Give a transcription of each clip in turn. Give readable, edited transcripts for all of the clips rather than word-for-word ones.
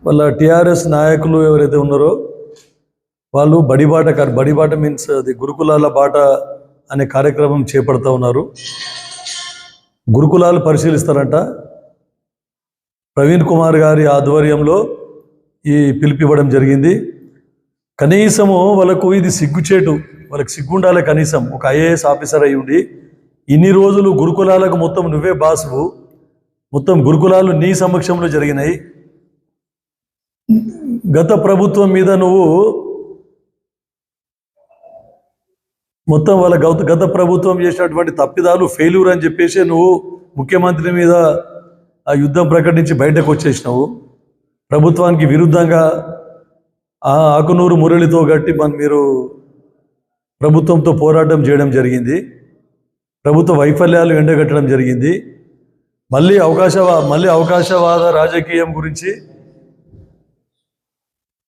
వాళ్ళ టిఆర్ఎస్ నాయకులు ఎవరైతే ఉన్నారో వాళ్ళు బడిబాట మీన్స్ అది గురుకులాల బాట అనే కార్యక్రమం చేపడతా ఉన్నారు. గురుకులాలు పరిశీలిస్తారంట. ప్రవీణ్ కుమార్ గారి ఆధ్వర్యంలో ఈ పిలిపివ్వడం జరిగింది. కనీసము వాళ్ళకు ఇది సిగ్గుచేటు, వాళ్ళకి సిగ్గుండాలి. కనీసం ఒక ఐఏఎస్ ఆఫీసర్ అయి ఉండి ఇన్ని రోజులు గురుకులాలకు మొత్తం నువ్వే బాసువు, మొత్తం గురుకులాలు నీ సమక్షంలో జరిగినాయి. గత ప్రభుత్వం మీద నువ్వు మొత్తం వాళ్ళ గత ప్రభుత్వం చేసినటువంటి తప్పిదాలు ఫెయిల్యూర్ అని చెప్పేసి నువ్వు ముఖ్యమంత్రి మీద ఆ యుద్ధం ప్రకటించి బయటకు వచ్చేసినావు. ప్రభుత్వానికి విరుద్ధంగా ఆకునూరు మురళితో గట్టి మీరు ప్రభుత్వంతో పోరాటం చేయడం జరిగింది. ప్రభుత్వ వైఫల్యాలు ఎండగట్టడం జరిగింది. మళ్ళీ అవకాశవాద రాజకీయం గురించి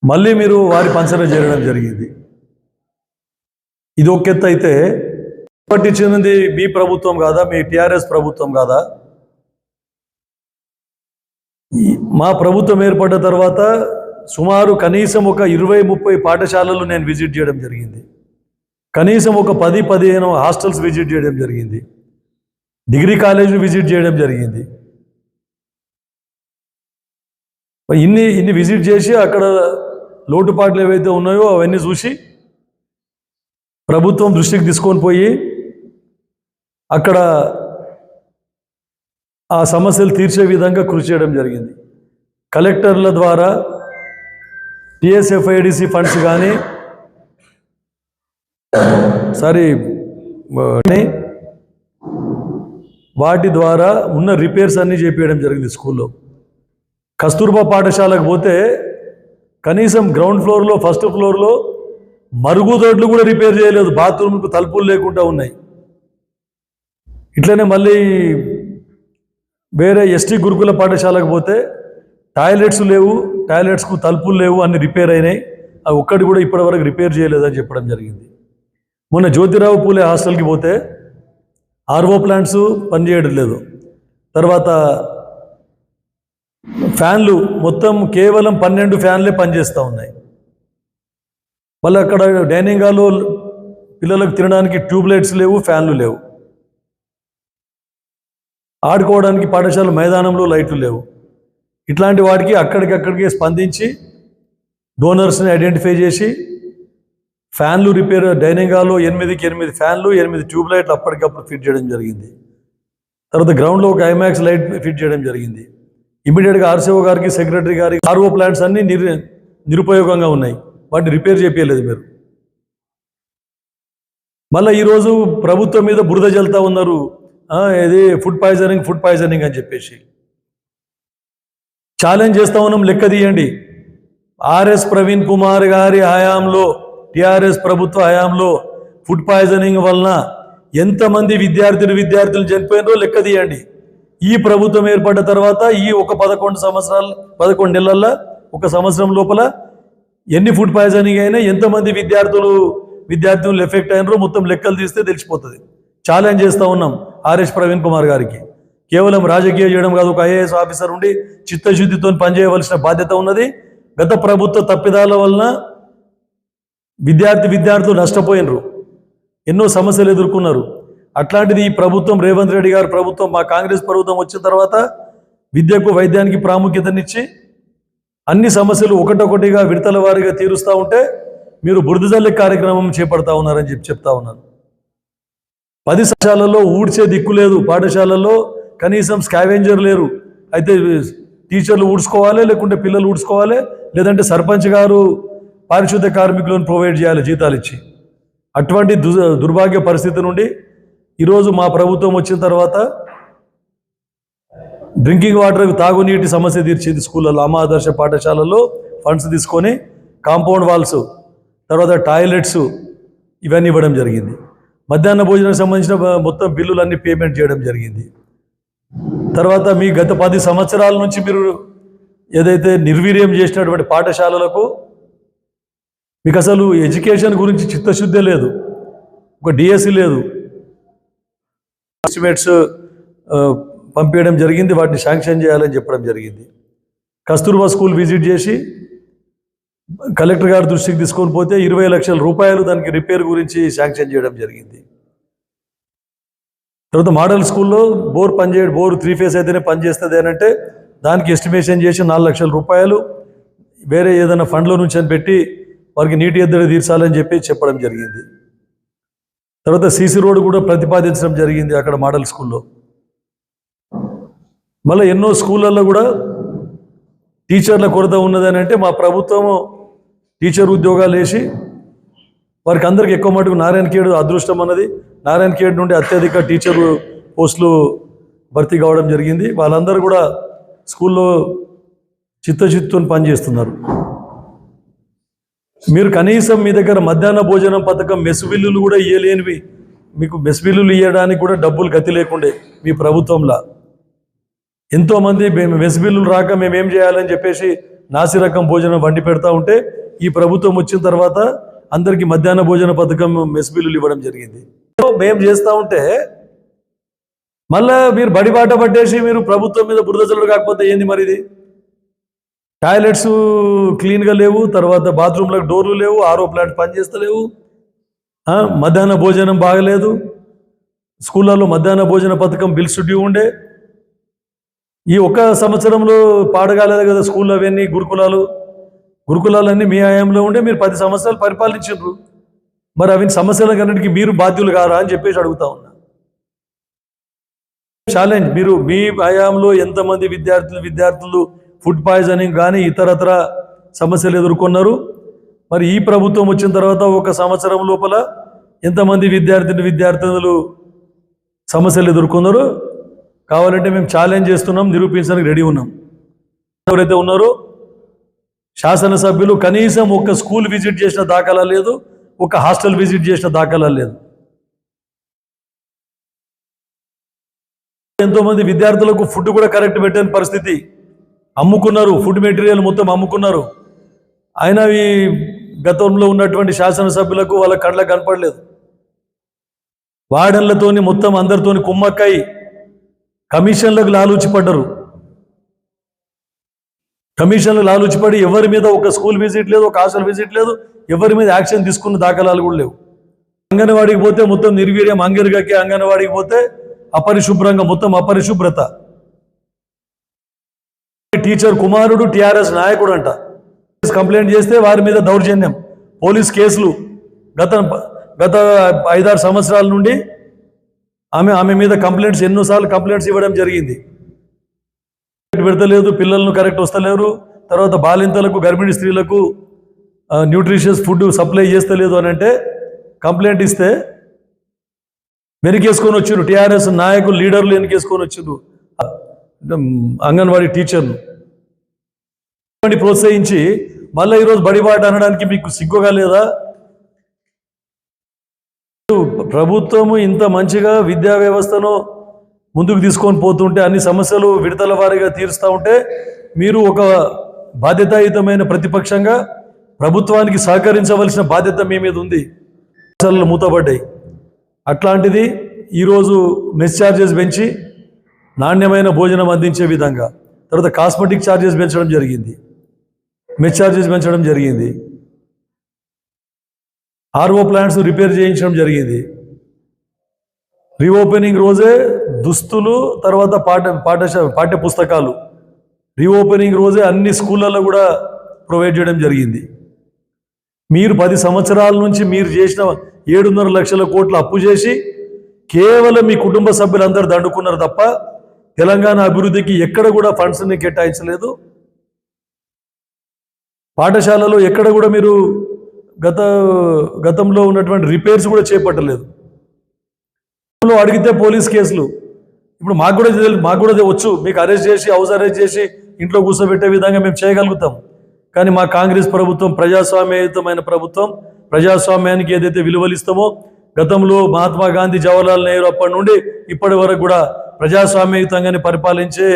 మళ్ళీ మీరు వారి పంచన చేరడం జరిగింది. ఇది ఒక ఎత్తు అయితే పట్టించినది మీ ప్రభుత్వం కాదా, మీ టిఆర్ఎస్ ప్రభుత్వం కాదా? మా ప్రభుత్వం ఏర్పడ్డ తర్వాత సుమారు కనీసం ఒక 20-30 పాఠశాలలు నేను విజిట్ చేయడం జరిగింది. కనీసం ఒక 10-15 హాస్టల్స్ విజిట్ చేయడం జరిగింది. డిగ్రీ కాలేజీలు విజిట్ చేయడం జరిగింది. ఇన్ని విజిట్ చేసి అక్కడ లోటుపాట్లు ఏవైతే ఉన్నాయో అవన్నీ చూసి ప్రభుత్వం దృష్టికి తీసుకొని పోయి అక్కడ ఆ సమస్యలు తీర్చే విధంగా కృషి చేయడం జరిగింది. కలెక్టర్ల ద్వారా టిఎస్ఎఫ్ఐడిసి ఫండ్స్ కానీ వాటి ద్వారా ఉన్న రిపేర్స్ అన్నీ చేపించడం జరిగింది. స్కూల్లో కస్తూర్బా పాఠశాలకు పోతే కనీసం గ్రౌండ్ ఫ్లోర్లో ఫస్ట్ ఫ్లోర్లో మరుగుదొడ్లు కూడా రిపేర్ చేయలేదు, బాత్రూమ్కు తలుపులు లేకుండా ఉన్నాయి. ఇట్లనే మళ్ళీ వేరే ఎస్టీ గురుకుల పాఠశాలకు పోతే టాయిలెట్స్ లేవు, టాయిలెట్స్కు తలుపులు లేవు, అన్ని రిపేర్ అయినాయి. అవి ఒక్కటి కూడా ఇప్పటివరకు రిపేర్ చేయలేదని చెప్పడం జరిగింది. మొన్న జ్యోతిరావు పూలే హాస్టల్కి పోతే ఆర్ఓ ప్లాంట్స్ పనిచేయడం లేదు. తర్వాత ఫ్యాన్లు మొత్తం కేవలం 12 ఫ్యాన్లే పనిచేస్తూ ఉన్నాయి. మళ్ళీ అక్కడ డైనింగ్ హాల్లో పిల్లలకు తినడానికి ట్యూబ్లైట్స్ లేవు, ఫ్యాన్లు లేవు. ఆడుకోవడానికి పాఠశాల మైదానంలో లైట్లు లేవు. ఇట్లాంటి వాటికి అక్కడికక్కడికి స్పందించి డోనర్స్ని ఐడెంటిఫై చేసి ఫ్యాన్లు రిపేర్, డైనింగ్ హాల్లో 8కి 8 ఫ్యాన్లు, 8 ట్యూబ్లైట్లు అప్పటికప్పుడు ఫిట్ చేయడం జరిగింది. తర్వాత గ్రౌండ్లో ఒక ఐమాక్స్ లైట్ ఫిట్ చేయడం జరిగింది. ఇమీడియట్గా ఆర్సీఓ గారికి, సెక్రటరీ గారికి ఆర్ఓ ప్లాంట్స్ అన్నీ నిరుపయోగంగా ఉన్నాయి, వాటిని రిపేర్ చేయలేదు మీరు. మళ్ళీ ఈరోజు ప్రభుత్వం మీద బురద జల్తా ఉన్నారు. ఇది ఫుడ్ పాయిజనింగ్ అని చెప్పేసి ఛాలెంజ్ చేస్తూ ఉన్నాం. లెక్క తీయండి. ఆర్ఎస్ ప్రవీణ్ కుమార్ గారి హయాంలో, టిఆర్ఎస్ ప్రభుత్వ హయాంలో ఫుడ్ పాయిజనింగ్ వలన ఎంతమంది విద్యార్థులు చనిపోయినారో లెక్క తీయండి. ఈ ప్రభుత్వం ఏర్పడ్డ తర్వాత ఈ ఒక 11 నెలల్లో, ఒక సంవత్సరం లోపల ఎన్ని ఫుడ్ పాయిజనింగ్ అయినా, ఎంతమంది విద్యార్థులు ఎఫెక్ట్ అయినారో మొత్తం లెక్కలు తీస్తే తెలిసిపోతుంది. ఛాలెంజ్ చేస్తూ ఉన్నాం ఆర్ఎస్ ప్రవీణ్ కుమార్ గారికి. కేవలం రాజకీయం చేయడం కాదు, ఒక ఐఏఎస్ ఆఫీసర్ ఉండి చిత్తశుద్ధితో పనిచేయవలసిన బాధ్యత ఉన్నది. గత ప్రభుత్వ తప్పిదాల వలన విద్యార్థులు నష్టపోయినరు, ఎన్నో సమస్యలు ఎదుర్కొన్నారు. అట్లాంటిది ఈ ప్రభుత్వం, రేవంత్ రెడ్డి గారి ప్రభుత్వం, మా కాంగ్రెస్ ప్రభుత్వం వచ్చిన తర్వాత విద్యకు, వైద్యానికి ప్రాముఖ్యతనిచ్చి అన్ని సమస్యలు ఒకటొకటిగా విడతల వారీగా తీరుస్తూ ఉంటే మీరు బురదజల్లే కార్యక్రమం చేపడతా ఉన్నారని చెప్తా ఉన్నాను. 10 పాఠశాలల్లో ఊడ్చే దిక్కు లేదు, పాఠశాలల్లో కనీసం స్కావెంజర్ లేరు. అయితే టీచర్లు ఊడ్చుకోవాలి, లేకుంటే పిల్లలు ఊడ్చుకోవాలి, లేదంటే సర్పంచ్ గారు పారిశుద్ధ్య కార్మికులను ప్రొవైడ్ చేయాలి జీతాలు ఇచ్చి. అటువంటి దుర్భాగ్య పరిస్థితి నుండి ఈరోజు మా ప్రభుత్వం వచ్చిన తర్వాత డ్రింకింగ్ వాటర్, తాగునీటి సమస్య తీర్చింది. స్కూళ్ళలో, అమాదర్శ పాఠశాలల్లో ఫండ్స్ తీసుకొని కాంపౌండ్ వాల్స్, తర్వాత టాయిలెట్స్ ఇవన్నీ ఇవ్వడం జరిగింది. మధ్యాహ్న భోజనానికి సంబంధించిన మొత్తం బిల్లులన్నీ పేమెంట్ చేయడం జరిగింది. తర్వాత మీ గత 10 సంవత్సరాల నుంచి మీరు ఏదైతే నిర్వీర్యం చేసినటువంటి పాఠశాలలకు మీకు అసలు ఎడ్యుకేషన్ గురించి చిత్తశుద్ధి లేదు, ఒక డిఎస్సి లేదు. ఎస్టిమేట్స్ పంపించడం జరిగింది, వాటిని శాంక్షన్ చేయాలని చెప్పడం జరిగింది. కస్తూర్బా స్కూల్ విజిట్ చేసి కలెక్టర్ గారి దృష్టికి తీసుకొని పోతే 20 లక్షల రూపాయలు దానికి రిపేర్ గురించి శాంక్షన్ చేయడం జరిగింది. తర్వాత మోడల్ స్కూల్లో బోర్ 3 ఫేస్ అయితేనే పనిచేస్తుంది అని అంటే దానికి ఎస్టిమేషన్ చేసి 4 లక్షల రూపాయలు వేరే ఏదైనా ఫండ్లో నుంచి అని పెట్టి వారికి నీటి ఎద్దడి తీర్చాలని చెప్పడం జరిగింది. తర్వాత సీసీ రోడ్ కూడా ప్రతిపాదించడం జరిగింది అక్కడ మోడల్ స్కూల్లో. మళ్ళీ ఎన్నో స్కూళ్ళల్లో కూడా టీచర్ల కొరత ఉన్నదని అంటే మా ప్రభుత్వము టీచర్ ఉద్యోగాలు వేసి వారికి అందరికి ఎక్కువ మటుకు నారాయణఖేడ్ అదృష్టం అన్నది, నారాయణఖేడ్ నుండి అత్యధిక టీచర్ పోస్టులు భర్తీ కావడం జరిగింది. వాళ్ళందరూ కూడా స్కూల్లో చిత్తశుద్ధితో పనిచేస్తున్నారు. మీరు కనీసం మీ దగ్గర మధ్యాహ్న భోజనం పథకం మెస్ బిల్లులు కూడా ఇవ్వలేనివి, మీకు మెస్ బిల్లులు ఇవ్వడానికి కూడా డబ్బులు గతి లేకుండే మీ ప్రభుత్వంలో. ఎంతోమంది మెస్ బిల్లులు రాక మేమేం చేయాలని చెప్పేసి నాసిరకం భోజనం వండి పెడతా ఉంటే ఈ ప్రభుత్వం వచ్చిన తర్వాత అందరికీ మధ్యాహ్న భోజన పథకం మెస్ బిల్లులు ఇవ్వడం జరిగింది. మేము చేస్తూ ఉంటే మళ్ళా మీరు బడిబాట పట్టేసి మీరు ప్రభుత్వం మీద బురద చల్లుడు కాకపోతే ఏంది మరి ఇది? టాయిలెట్స్ క్లీన్గా లేవు, తర్వాత బాత్రూంలకు డోర్లు లేవు, ఆరో ప్లాంట్ పనిచేస్తలేవు, మధ్యాహ్న భోజనం బాగలేదు, స్కూళ్ళల్లో మధ్యాహ్న భోజన పథకం బిల్స్ డ్యూ ఉండే. ఈ ఒక్క సంవత్సరంలో పాడగాలేదు కదా స్కూళ్ళు అవన్నీ, గురుకులాలన్నీ మీ హయాంలో ఉండే. మీరు 10 సంవత్సరాలు పరిపాలించారు, మరి అవి సమస్యలకన్నిటికీ మీరు బాధ్యులు కారా అని చెప్పేసి అడుగుతా ఉన్నా. ఛాలెంజ్, మీరు మీ హయాంలో ఎంతమంది విద్యార్థులు ఫుడ్ పాయిజనింగ్ కానీ ఇతరత్ర సమస్యలు ఎదుర్కొన్నారు? మరి ఈ ప్రభుత్వం వచ్చిన తర్వాత ఒక సంవత్సరం లోపల ఎంతమంది విద్యార్థులు సమస్యలు ఎదుర్కొన్నారు? కావాలంటే మేము ఛాలెంజ్ చేస్తున్నాం, నిరూపించడానికి రెడీ ఉన్నాం. ఎవరైతే ఉన్నారో శాసనసభ్యులు కనీసం ఒక స్కూల్ విజిట్ చేసిన దాఖలా లేదు, ఒక హాస్టల్ విజిట్ చేసిన దాఖలా లేదు. ఎంతోమంది విద్యార్థులకు ఫుడ్ కూడా కరెక్ట్ పెట్టని పరిస్థితి, అమ్ముకున్నారు, ఫుడ్ మెటీరియల్ మొత్తం అమ్ముకున్నారు. అయినా ఈ గతంలో ఉన్నటువంటి శాసనసభ్యులకు వాళ్ళ కళ్ళకు కనపడలేదు. వార్డన్లతోని మొత్తం అందరితోని కుమ్మక్కై కమిషన్లకు లాలూచిపడ్డారు. కమిషన్లు లాలూచిపడి ఎవరి మీద ఒక స్కూల్ విజిట్ లేదు, ఒక హాస్టల్ విజిట్ లేదు, ఎవరి మీద యాక్షన్ తీసుకున్న దాఖలాలు కూడా లేవు. అంగన్వాడికి పోతే మొత్తం నిర్వీర్యం, అంగరిగకి అంగన్వాడికి పోతే అపరిశుభ్రంగా, మొత్తం అపరిశుభ్రత. టీచర్ కుమారుడు టీఆర్ఎస్ నాయకుడు అంట, కంప్లైంట్ చేస్తే వారి మీద దౌర్జన్యం, పోలీస్ కేసులు. గత 5-6 సంవత్సరాల నుండి ఆమె మీద కంప్లైంట్స్, ఎన్నోసార్లు కంప్లైంట్స్ ఇవ్వడం జరిగింది. పెడతలేదు, పిల్లలను కరెక్ట్ వస్తలేరు, తర్వాత బాలింతలకు గర్భిణీ స్త్రీలకు న్యూట్రిషియస్ ఫుడ్ సప్లై చేస్తలేదు అని అంటే కంప్లైంట్ ఇస్తే వెనకేసుకొని వచ్చారు. టీఆర్ఎస్ నాయకులు, లీడర్లు వెనకేసుకొని వచ్చారు అంగన్వాడీ టీచర్ను ప్రోత్సహించి. మళ్ళీ ఈరోజు బడిబాట అనడానికి మీకు సిగ్గుగా లేదా? ప్రభుత్వము ఇంత మంచిగా విద్యా వ్యవస్థను ముందుకు తీసుకొని పోతుంటే, అన్ని సమస్యలు విడతల వారీగా తీరుస్తూ ఉంటే, మీరు ఒక బాధ్యతాయుతమైన ప్రతిపక్షంగా ప్రభుత్వానికి సహకరించవలసిన బాధ్యత మీ మీద ఉంది. అసలు మూతపడ్డాయి. అట్లాంటిది ఈరోజు మెస్ ఛార్జెస్ పెంచి నాణ్యమైన భోజనం అందించే విధంగా, తర్వాత కాస్మెటిక్ ఛార్జెస్ పెంచడం జరిగింది, మెస్ ఛార్జెస్ పెంచడం జరిగింది, ఆర్ఓ ప్లాంట్స్ రిపేర్ చేయించడం జరిగింది. రీఓపెనింగ్ రోజే దుస్తులు, తర్వాత పాఠ్య పుస్తకాలు రీఓపెనింగ్ రోజే అన్ని స్కూళ్ళల్లో కూడా ప్రొవైడ్ చేయడం జరిగింది. మీరు 10 సంవత్సరాల నుంచి మీరు చేసిన 7.5 లక్షల కోట్ల అప్పు చేసి కేవలం మీ కుటుంబ సభ్యులందరూ దండుకున్నారు తప్ప తెలంగాణ అభివృద్ధికి ఎక్కడ కూడా ఫండ్స్ని కేటాయించలేదు. పాఠశాలలో ఎక్కడ కూడా మీరు గతంలో ఉన్నటువంటి రిపేర్స్ కూడా చేపట్టలేదు. అడిగితే పోలీస్ కేసులు. ఇప్పుడు మాకు కూడా వచ్చు, మీకు అరెస్ట్ చేసి, హౌస్ అరెస్ట్ చేసి ఇంట్లో కూర్చోబెట్టే విధంగా మేము చేయగలుగుతాం. కానీ మా కాంగ్రెస్ ప్రభుత్వం ప్రజాస్వామ్యయుతమైన ప్రభుత్వం. ప్రజాస్వామ్యానికి ఏదైతే విలువలు ఇస్తామో, గతంలో మహాత్మా గాంధీ, జవహర్లాల్ నెహ్రూ అప్పటి నుండి ఇప్పటి వరకు కూడా ప్రజాస్వామ్యయుతంగానే పరిపాలించే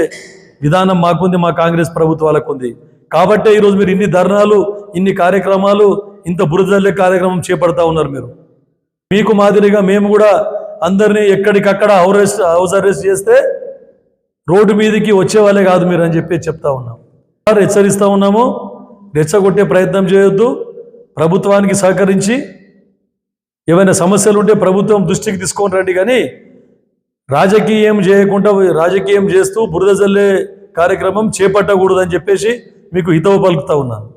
విధానం మాకుంది, మా కాంగ్రెస్ ప్రభుత్వాలకు ఉంది. కాబట్టే ఈరోజు మీరు ఇన్ని ధర్నాలు, ఇన్ని కార్యక్రమాలు, ఇంత బురదల్లే కార్యక్రమం చేపడతా ఉన్నారు. మీరు మీకు మాదిరిగా మేము కూడా అందరినీ ఎక్కడికక్కడ హౌస్ అరెస్ట్ చేస్తే రోడ్డు మీదకి వచ్చే వాళ్ళే కాదు మీరు అని చెప్పి చెప్తా ఉన్నాం. హెచ్చరిస్తూ ఉన్నాము, రెచ్చగొట్టే ప్రయత్నం చేయొద్దు. ప్రభుత్వానికి సహకరించి ఏమైనా సమస్యలు ఉంటే ప్రభుత్వం దృష్టికి తీసుకొని రండి, కానీ రాజకీయం చేయకుండా రాజకీయం చేస్తూ బురద జల్లే కార్యక్రమం చేపట్టకూడదని చెప్పేసి మీకు హితవు పలుకుతా ఉన్నాను.